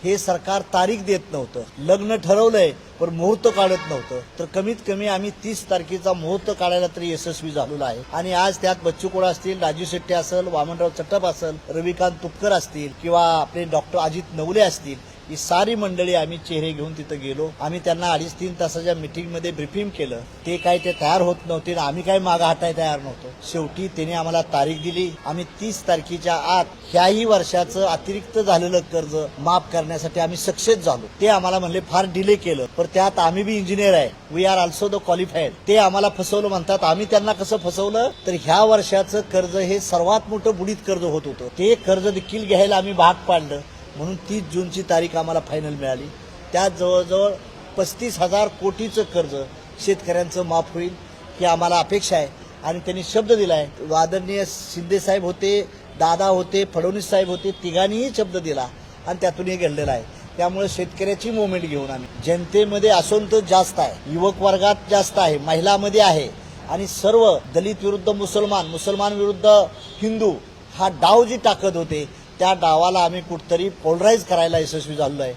हे सरकार तारीख देत नव्हतं. लग्न ठरवलंय पण मुहूर्त काढत नव्हतं. तर कमीत कमी आम्ही 30 तारखेचा मुहूर्त काढायला तरी यशस्वी झालेलो आहे. आणि आज त्यात बच्चू कडू असतील, राजू शेट्टी असेल, वामनराव चट्टप असेल, रविकांत तुपकर असतील किंवा आपले डॉक्टर अजित नवले असतील, ही सारी मंडळी आम्ही चेहरे घेऊन तिथं गेलो. आम्ही त्यांना 2.5-3 तासाच्या मीटिंगमध्ये ब्रीफिंग केलं. ते काय ते तयार होत नव्हते, आम्ही काय मागं हटाय तयार नव्हतो. शेवटी त्यांनी आम्हाला तारीख दिली. आम्ही 30 तारखेच्या आत ह्याही वर्षाचं अतिरिक्त झालेलं कर्ज माफ करण्यासाठी आम्ही सक्सेस झालो. ते आम्हाला म्हणले फार डिले केलं, पण त्यात आम्ही बी इंजिनियर आहे, we are also the qualified. ते आम्हाला फसवलं म्हणतात. आम्ही त्यांना कसं फसवलं तर ह्या वर्षाचं कर्ज हे सर्वात मोठं बुडीत कर्ज होत होतं. ते कर्ज देखील घ्यायला आम्ही भाग पाडलं. म्हणून 30 जूनची तारीख आम्हाला फायनल मिळाली. त्यात जवळजवळ 35,000 कोटीचं कर्ज शेतकऱ्यांचं माफ होईल ही आम्हाला अपेक्षा आहे. आणि त्यांनी शब्द दिलाय. आदरणीय शिंदे साहेब होते, दादा होते, फडणवीस साहेब होते, तिघांनीही शब्द दिला आणि त्यातून हे घडलेलं आहे. त्यामुळे शेतकऱ्याची मुवमेंट घेऊन आम्ही जनतेमध्ये असंतोष जास्त आहे, युवक वर्गात जास्त आहे, महिलांमध्ये आहे आणि सर्व दलित विरुद्ध मुसलमान, मुसलमान विरुद्ध हिंदू हा डाव जी टाकत होते त्या डावाला आम्ही कुठतरी पोलराईज करायला यशस्वी झालो आहे.